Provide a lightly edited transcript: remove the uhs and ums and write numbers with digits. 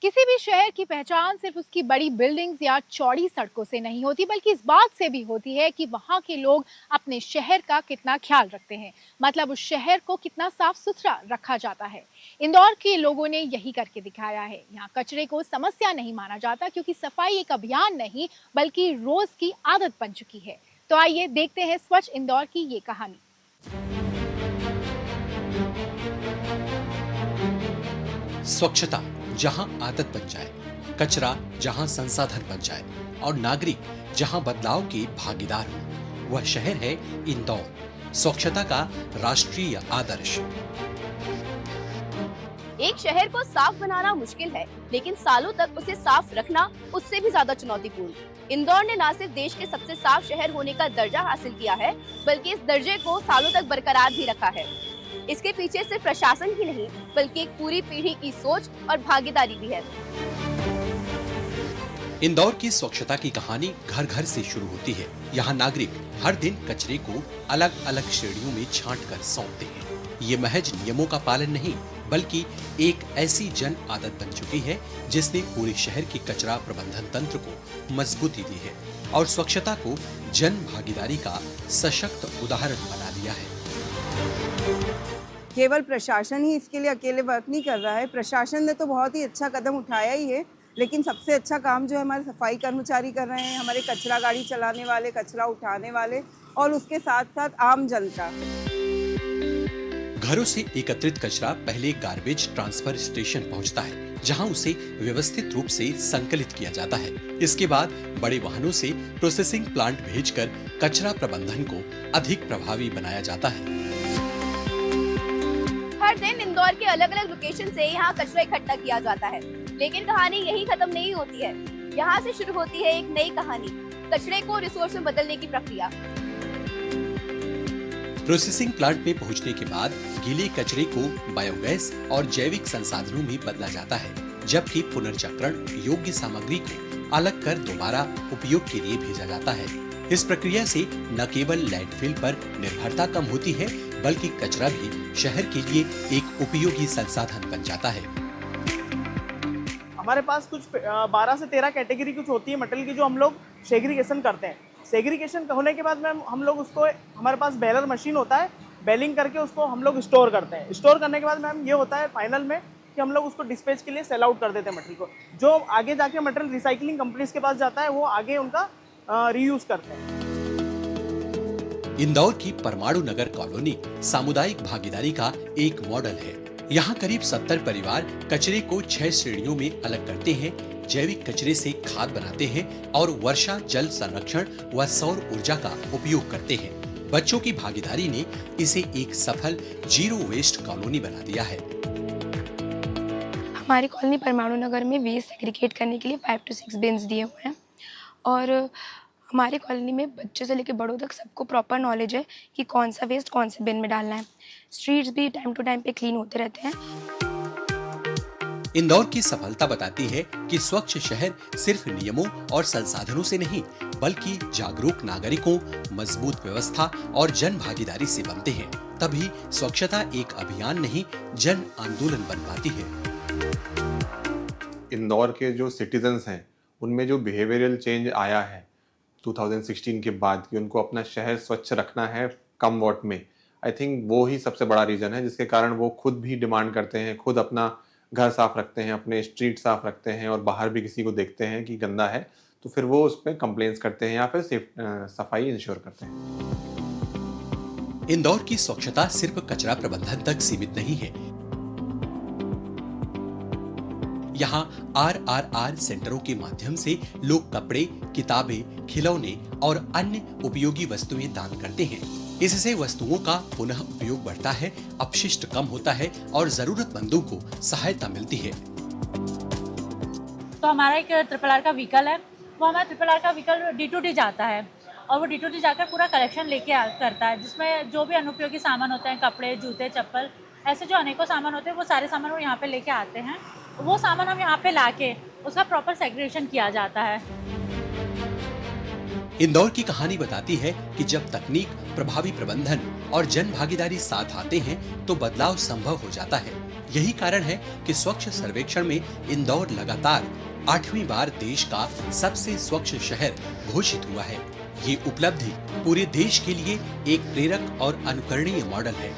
किसी भी शहर की पहचान सिर्फ उसकी बड़ी बिल्डिंग्स या चौड़ी सड़कों से नहीं होती, बल्कि इस बात से भी होती है कि वहाँ के लोग अपने शहर का कितना ख्याल रखते हैं। मतलब उस शहर को कितना साफ सुथरा रखा जाता है। इंदौर के लोगों ने यही करके दिखाया है। यहाँ कचरे को समस्या नहीं माना जाता, क्योंकि सफाई एक अभियान नहीं बल्कि रोज की आदत बन चुकी है। तो आइए देखते हैं स्वच्छ इंदौर की ये कहानी। स्वच्छता जहां आदत बन जाए, कचरा जहां संसाधन बन जाए और नागरिक जहां बदलाव के भागीदार हो, वह शहर है इंदौर, स्वच्छता का राष्ट्रीय आदर्श। एक शहर को साफ बनाना मुश्किल है, लेकिन सालों तक उसे साफ रखना उससे भी ज्यादा चुनौतीपूर्ण। इंदौर ने न सिर्फ देश के सबसे साफ शहर होने का दर्जा हासिल किया है, बल्कि इस दर्जे को सालों तक बरकरार भी रखा है। इसके पीछे सिर्फ प्रशासन ही नहीं, बल्कि एक पूरी पीढ़ी की सोच और भागीदारी भी है। इंदौर की स्वच्छता की कहानी घर घर से शुरू होती है। यहाँ नागरिक हर दिन कचरे को अलग अलग श्रेणियों में छांटकर सौंपते हैं। ये महज नियमों का पालन नहीं, बल्कि एक ऐसी जन आदत बन चुकी है जिसने पूरे शहर के कचरा प्रबंधन तंत्र को मजबूती दी है और स्वच्छता को जन भागीदारी का सशक्त उदाहरण बना दिया है। केवल प्रशासन ही इसके लिए अकेले वर्क नहीं कर रहा है। प्रशासन ने तो बहुत ही अच्छा कदम उठाया ही है, लेकिन सबसे अच्छा काम जो है हमारे सफाई कर्मचारी कर रहे हैं, हमारे कचरा गाड़ी चलाने वाले, कचरा उठाने वाले और उसके साथ साथ आम जनता। घरों से एकत्रित कचरा पहले गार्बेज ट्रांसफर स्टेशन पहुंचता है, जहां उसे व्यवस्थित रूप से संकलित किया जाता है। इसके बाद बड़े वाहनों से प्रोसेसिंग प्लांट भेजकर कचरा प्रबंधन को अधिक प्रभावी बनाया जाता है। हर दिन इंदौर के अलग अलग लोकेशन से यहाँ कचरा इकट्ठा किया जाता है, लेकिन कहानी यही खत्म नहीं होती है। यहाँ से शुरू होती है एक नई कहानी, कचरे को रिसोर्स में बदलने की प्रक्रिया। प्रोसेसिंग प्लांट में पहुंचने के बाद गीले कचरे को बायोगैस और जैविक संसाधनों में बदला जाता है, जबकि पुनर्चक्रण योग्य सामग्री को अलग कर दोबारा उपयोग के लिए भेजा जाता है। इस प्रक्रिया से न केवल लैंडफिल पर निर्भरता कम होती है, बल्कि कचरा भी शहर के लिए एक उपयोगी संसाधन बन जाता है। हमारे पास कुछ 12 से 13 कैटेगरी कुछ होती है मटेरियल की, जो हम लोग सेग्रीगेशन करते हैं। सेग्रीगेशन होने के बाद मैम हम लोग उसको, हमारे पास बेलर मशीन होता है, बेलिंग करके उसको हम लोग स्टोर करते हैं। स्टोर करने के बाद मैम ये होता है फाइनल में कि हम लोग उसको डिस्पैच के लिए सेल आउट कर देते हैं मटेरियल को। जो आगे जाके मटेरियल रिसाइकलिंग कंपनीज के पास जाता है, वो आगे उनका रीयूज करते हैं। इंदौर की परमाणु नगर कॉलोनी सामुदायिक भागीदारी का एक मॉडल है। यहाँ करीब 70 परिवार कचरे को 6 श्रेणियों में अलग करते हैं, जैविक कचरे से खाद बनाते हैं और वर्षा जल संरक्षण व सौर ऊर्जा का उपयोग करते हैं। बच्चों की भागीदारी ने इसे एक सफल जीरो वेस्ट कॉलोनी बना दिया है। हमारी कॉलोनी परमाणु नगर में वेस्ट सेग्रीगेट करने के लिए 5 से 6 बिन्स दिए हुए हैं और हमारी कॉलोनी में बच्चे से लेकर बड़ों तक सबको प्रॉपर नॉलेज है कि कौन सा वेस्ट कौन से बिन में डालना है। स्ट्रीट्स भी टाइम टू टाइम पे क्लीन होते रहते हैं। इंदौर की सफलता बताती है कि स्वच्छ शहर सिर्फ नियमों और संसाधनों से नहीं, बल्कि जागरूक नागरिकों, मजबूत व्यवस्था और जन भागीदारी से बनते हैं। तभी स्वच्छता एक अभियान नहीं, जन आंदोलन बन पाती है। इंदौर के जो सिटीजन्स हैं, उनमें जो बिहेवियरल चेंज आया है 2016 के बाद, कि उनको अपना शहर स्वच्छ रखना है कम वॉट में, आई थिंक वो ही सबसे बड़ा रीजन है, जिसके कारण वो खुद भी डिमांड करते हैं, खुद अपना घर साफ रखते हैं, अपने स्ट्रीट साफ रखते हैं और बाहर भी किसी को देखते हैं कि गंदा है तो फिर वो उस पर कंप्लेंट्स करते हैं या फिर सफाई इंश्योर करते हैं। इंदौर की स्वच्छता सिर्फ कचरा प्रबंधन तक सीमित नहीं है। यहाँ RRR सेंटरों के माध्यम से लोग कपड़े, किताबें, खिलौने और अन्य उपयोगी वस्तुएं दान करते हैं। इससे वस्तुओं का पुनः उपयोग बढ़ता है, अपशिष्ट कम होता है और जरूरतमंदों को सहायता मिलती है। तो हमारा एक RRR का व्हीकल है, वो हमारा RRR का व्हीकल D2D जाता है और वो D2D जाकर पूरा कलेक्शन लेके करता है, जिसमें जो भी अनुपयोगी सामान होते हैं, कपड़े, जूते, चप्पल, ऐसे जो अनेकों सामान होते हैं, वो सारे सामान वो यहाँ पे लेके आते हैं। वो सामान हम यहाँ पे लाके उसका प्रॉपर सेग्रीगेशन किया जाता है। इंदौर की कहानी बताती है कि जब तकनीक, प्रभावी प्रबंधन और जन भागीदारी साथ आते हैं तो बदलाव संभव हो जाता है। यही कारण है कि स्वच्छ सर्वेक्षण में इंदौर लगातार 8वीं बार देश का सबसे स्वच्छ शहर घोषित हुआ है। ये उपलब्धि पूरे देश के लिए एक प्रेरक और अनुकरणीय मॉडल है।